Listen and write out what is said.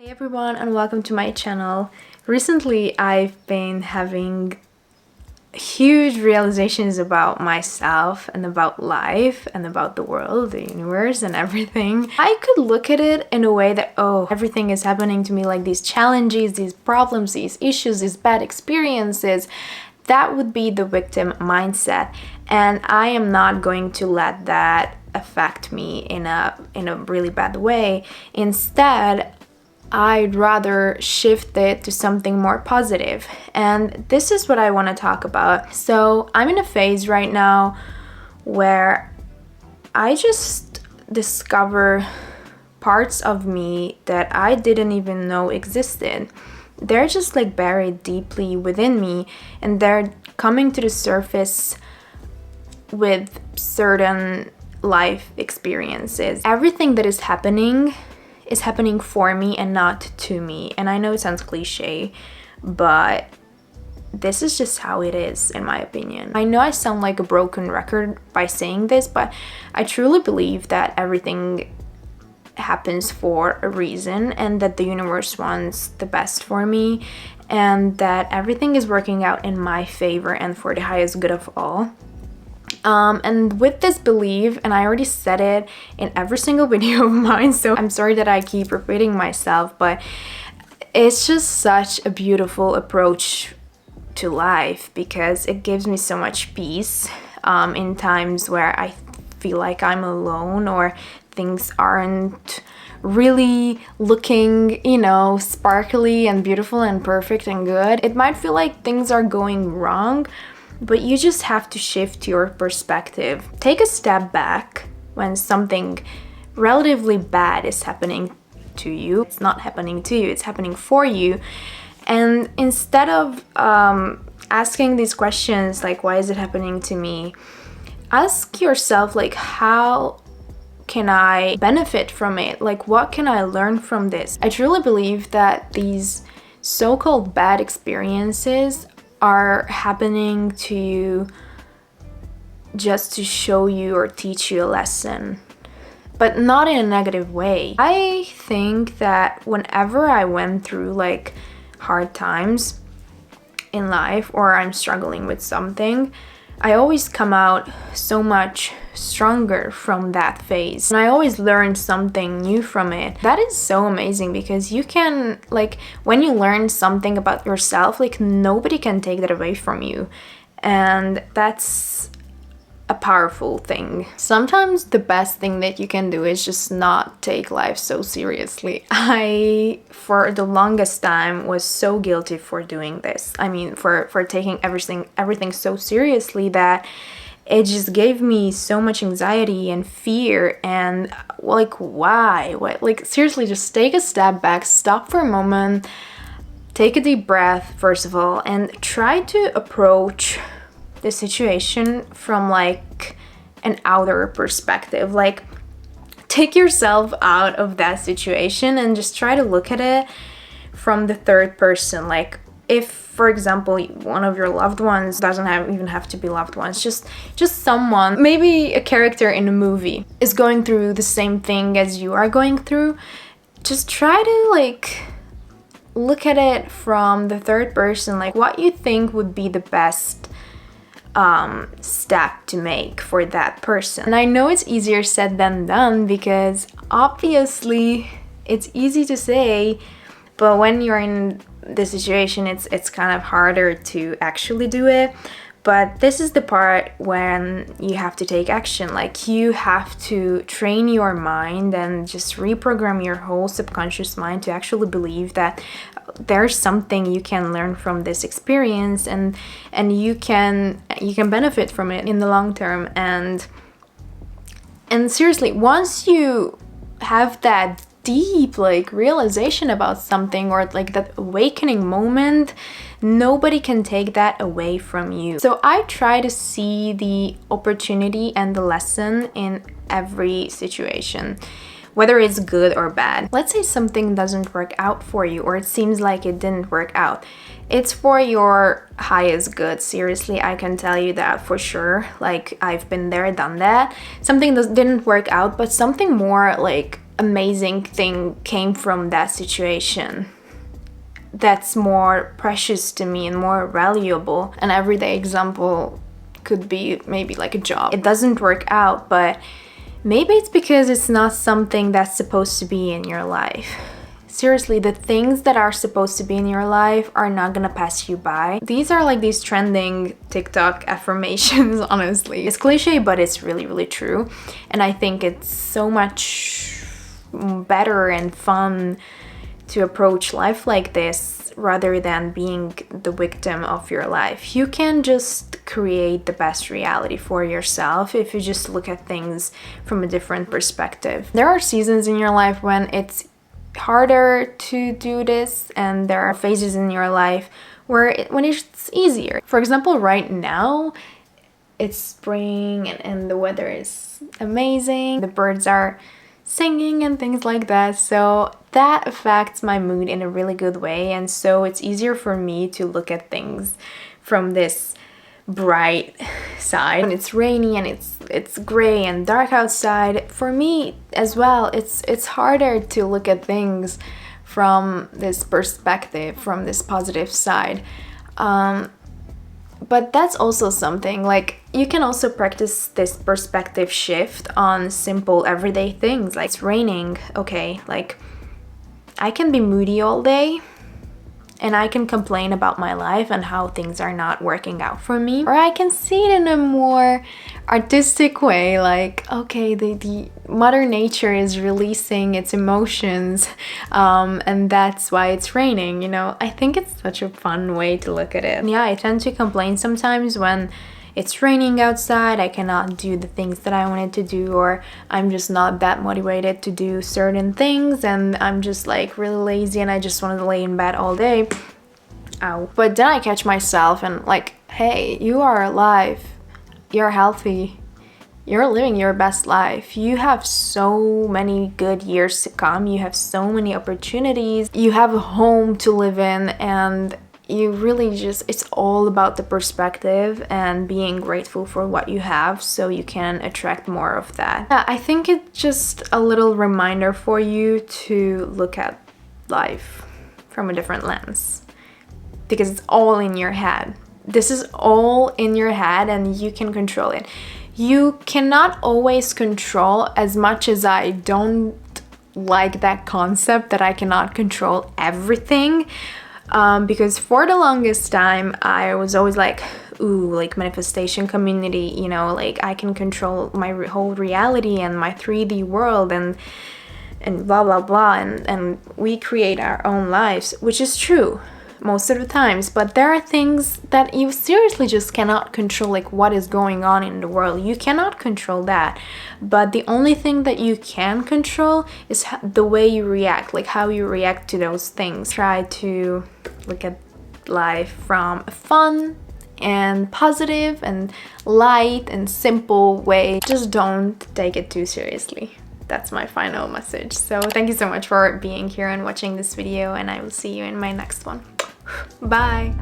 Hey everyone, and welcome to my channel. Recently I've been having huge realizations about myself and about life and about the world, the universe and everything. I could look at it in a way that, oh, everything is happening to me, like these challenges, these problems, these issues, these bad experiences. That would be the victim mindset, and I am not going to let that affect me in a really bad way. Instead, I'd rather shift it to something more positive. And this is what I want to talk about. So, I'm in a phase right now where I just discover parts of me that I didn't even know existed. They're just like buried deeply within me, and they're coming to the surface with certain life experiences. Everything that is happening for me and not to me. And I know it sounds cliche, but this is just how it is, in my opinion. I know I sound like a broken record by saying this, but I truly believe that everything happens for a reason, and that the universe wants the best for me, and that everything is working out in my favor and for the highest good of all. And with this belief, and I already said it in every single video of mine, so I'm sorry that I keep repeating myself, but it's just such a beautiful approach to life because it gives me so much peace in times where I feel like I'm alone or things aren't really looking, sparkly and beautiful and perfect and good. It might feel like things are going wrong, but you just have to shift your perspective. Take a step back when something relatively bad is happening to you. It's not happening to you, it's happening for you. And instead of asking these questions like, why is it happening to me? Ask yourself, like, how can I benefit from it? Like, what can I learn from this? I truly believe that these so-called bad experiences are happening to you just to show you or teach you a lesson, but not in a negative way. I think that whenever I went through like hard times in life or I'm struggling with something, I always come out so much stronger from that phase. And I always learn something new from it. That is so amazing because you can, like, when you learn something about yourself, like, nobody can take that away from you. And that's a powerful thing. Sometimes the best thing that you can do is just not take life so seriously. I, for the longest time, was so guilty for doing this. I mean, for taking everything so seriously that it just gave me so much anxiety and fear. And like, why? What? Like, seriously, just take a step back, stop for a moment, take a deep breath, first of all, and try to approach the situation from like an outer perspective. Like, take yourself out of that situation and just try to look at it from the third person. Like, if, for example, one of your loved ones, doesn't even have to be loved ones, just someone, maybe a character in a movie, is going through the same thing as you are going through, just try to like look at it from the third person, like what you think would be the best step to make for that person. And I know it's easier said than done because obviously it's easy to say, but when you're in the situation, it's kind of harder to actually do it. But this is the part when you have to take action. Like, you have to train your mind and just reprogram your whole subconscious mind to actually believe that there's something you can learn from this experience, and you can benefit from it in the long term. And seriously, once you have that deep like realization about something, or like that awakening moment, nobody can take that away from you. So I try to see the opportunity and the lesson in every situation, whether it's good or bad. Let's say something doesn't work out for you, or it seems like it didn't work out. It's for your highest good. Seriously, I can tell you that for sure. Like, I've been there, done that. Something didn't work out, but something more like amazing thing came from that situation that's more precious to me and more valuable. An everyday example could be maybe like a job. It doesn't work out, but maybe it's because it's not something that's supposed to be in your life. Seriously, the things that are supposed to be in your life are not gonna pass you by. These are like these trending TikTok affirmations, honestly. It's cliche, but it's really, really true. And I think it's so much better and fun to approach life like this rather than being the victim of your life. You can just create the best reality for yourself if you just look at things from a different perspective. There are seasons in your life when it's harder to do this, and there are phases in your life when it's easier. For example, right now it's spring and the weather is amazing. The birds are singing and things like that, so that affects my mood in a really good way, and so it's easier for me to look at things from this bright side. When it's rainy and it's gray and dark outside, for me as well, it's harder to look at things from this perspective, from this positive side. But that's also something, like, you can also practice this perspective shift on simple everyday things. Like, it's raining, okay, like, I can be moody all day and I can complain about my life and how things are not working out for me. Or I can see it in a more artistic way, like, okay, the Mother Nature is releasing its emotions, and that's why it's raining, you know? I think it's such a fun way to look at it. Yeah, I tend to complain sometimes when it's raining outside, I cannot do the things that I wanted to do, or I'm just not that motivated to do certain things, and I'm just like really lazy and I just want to lay in bed all day. Ow. But then I catch myself and like, hey, you are alive, you're healthy, you're living your best life, you have so many good years to come, you have so many opportunities, you have a home to live in, and you really just, it's all about the perspective and being grateful for what you have so you can attract more of that. Yeah, I think it's just a little reminder for you to look at life from a different lens, because it's all in your head. This is all in your head and you can control it. You cannot always control, as much as I don't like that concept that I cannot control everything. Because for the longest time I was always like, ooh, like manifestation community, you know, like I can control my whole reality and my 3D world and blah blah blah, and we create our own lives, which is true most of the times, but there are things that you seriously just cannot control, like what is going on in the world. You cannot control that, but the only thing that you can control is the way you react, like how you react to those things. Try to look at life from a fun and positive and light and simple way. Just don't take it too seriously. That's my final message. So thank you so much for being here and watching this video, and I will see you in my next one. Bye!